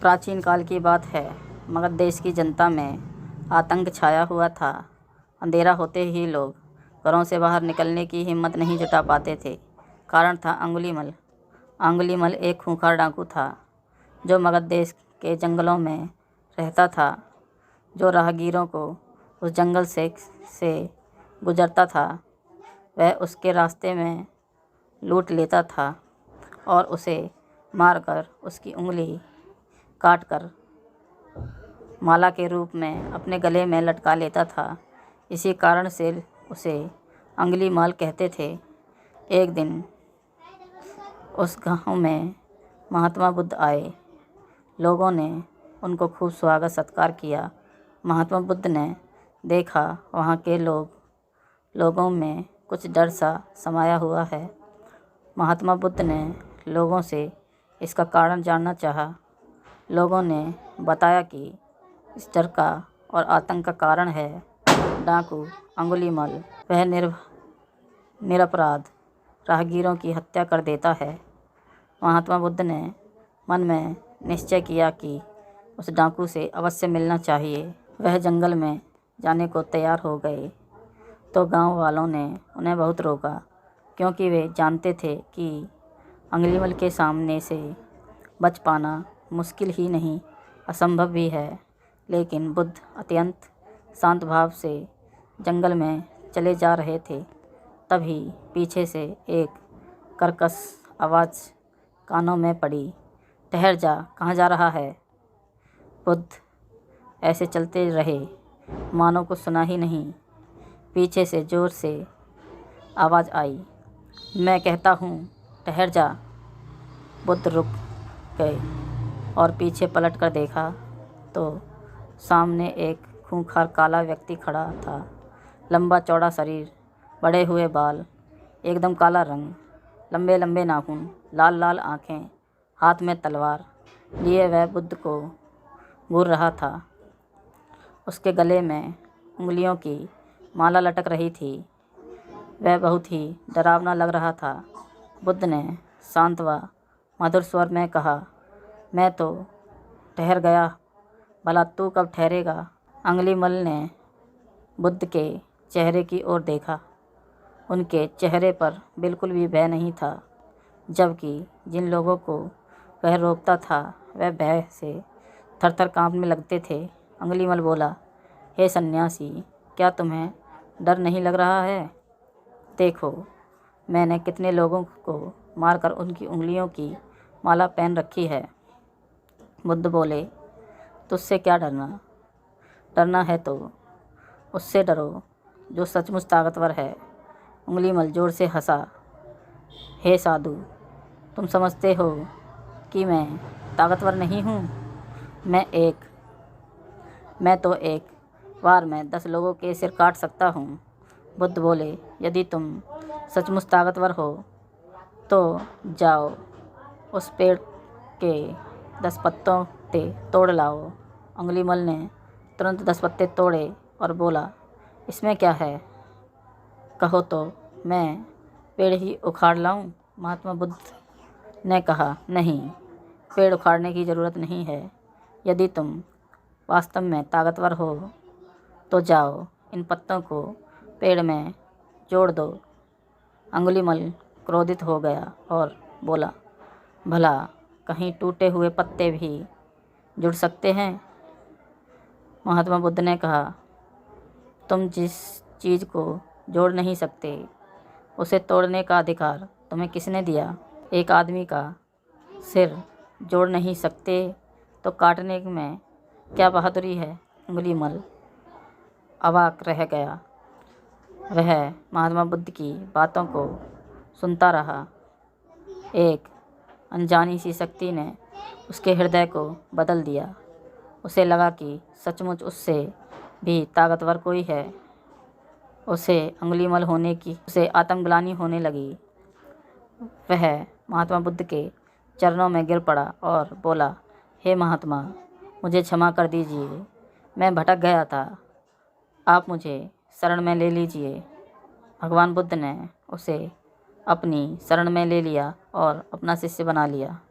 प्राचीन काल की बात है। मगध देश की जनता में आतंक छाया हुआ था। अंधेरा होते ही लोग घरों से बाहर निकलने की हिम्मत नहीं जुटा पाते थे। कारण था अंगुलीमल। अंगुलीमल एक खूंखार डाकू था जो मगध देश के जंगलों में रहता था। जो राहगीरों को उस जंगल से गुजरता था वह उसके रास्ते में लूट लेता था और उसे मारकर उसकी उंगली काटकर माला के रूप में अपने गले में लटका लेता था। इसी कारण से उसे अंगुलीमाल कहते थे। एक दिन उस गांव में महात्मा बुद्ध आए। लोगों ने उनको खूब स्वागत सत्कार किया। महात्मा बुद्ध ने देखा वहाँ के लोगों में कुछ डर सा समाया हुआ है। महात्मा बुद्ध ने लोगों से इसका कारण जानना चाहा। लोगों ने बताया कि इस डर का और आतंक का कारण है डाकू अंगुलीमाल। वह निरपराध राहगीरों की हत्या कर देता है। महात्मा बुद्ध ने मन में निश्चय किया कि उस डाकू से अवश्य मिलना चाहिए। वह जंगल में जाने को तैयार हो गए तो गांव वालों ने उन्हें बहुत रोका, क्योंकि वे जानते थे कि अंगुलीमाल के सामने से बच पाना मुश्किल ही नहीं असंभव भी है। लेकिन बुद्ध अत्यंत शांत भाव से जंगल में चले जा रहे थे। तभी पीछे से एक कर्कश आवाज़ कानों में पड़ी, ठहर जा, कहाँ जा रहा है? बुद्ध ऐसे चलते रहे मानो कुछ सुना ही नहीं। पीछे से ज़ोर से आवाज़ आई, मैं कहता हूँ ठहर जा। बुद्ध रुक गए और पीछे पलट कर देखा तो सामने एक खूंखार काला व्यक्ति खड़ा था। लंबा चौड़ा शरीर, बड़े हुए बाल, एकदम काला रंग, लंबे लंबे नाखून, लाल लाल आँखें, हाथ में तलवार लिए वह बुद्ध को घूर रहा था। उसके गले में उंगलियों की माला लटक रही थी। वह बहुत ही डरावना लग रहा था। बुद्ध ने शांत व मधुर स्वर में कहा, मैं तो ठहर गया, भला तू कब ठहरेगा? अंगुलीमाल ने बुद्ध के चेहरे की ओर देखा। उनके चेहरे पर बिल्कुल भी भय नहीं था, जबकि जिन लोगों को वह रोकता था वह भय से थरथर कांपने लगते थे। अंगुलीमाल बोला, हे सन्यासी, क्या तुम्हें डर नहीं लग रहा है? देखो, मैंने कितने लोगों को मारकर उनकी उंगलियों की माला पहन रखी है। बुद्ध बोले, तुझसे क्या डरना? डरना है तो उससे डरो जो सचमुच ताकतवर है। अंगुलीमाल जोर से हंसा, हे साधु, तुम समझते हो कि मैं ताकतवर नहीं हूँ? मैं तो एक बार में 10 लोगों के सिर काट सकता हूँ। बुद्ध बोले, यदि तुम सचमुच ताकतवर हो तो जाओ, उस पेड़ के 10 पत्तों तोड़ लाओ। अंगुलीमाल ने तुरंत 10 पत्ते तोड़े और बोला, इसमें क्या है? कहो तो मैं पेड़ ही उखाड़ लाऊं? महात्मा बुद्ध ने कहा, नहीं, पेड़ उखाड़ने की ज़रूरत नहीं है। यदि तुम वास्तव में ताकतवर हो तो जाओ, इन पत्तों को पेड़ में जोड़ दो। अंगुलीमाल क्रोधित हो गया और बोला, भला कहीं टूटे हुए पत्ते भी जुड़ सकते हैं? महात्मा बुद्ध ने कहा, तुम जिस चीज़ को जोड़ नहीं सकते उसे तोड़ने का अधिकार तुम्हें किसने दिया? एक आदमी का सिर जोड़ नहीं सकते तो काटने में क्या बहादुरी है? अंगुलीमाल अवाक रह गया। वह महात्मा बुद्ध की बातों को सुनता रहा। एक अनजानी सी शक्ति ने उसके हृदय को बदल दिया। उसे लगा कि सचमुच उससे भी ताकतवर कोई है। उसे अंगुलीमाल होने की उसे आत्मग्लानि होने लगी। वह महात्मा बुद्ध के चरणों में गिर पड़ा और बोला, हे महात्मा, मुझे क्षमा कर दीजिए, मैं भटक गया था, आप मुझे शरण में ले लीजिए। भगवान बुद्ध ने उसे अपनी शरण में ले लिया और अपना शिष्य बना लिया।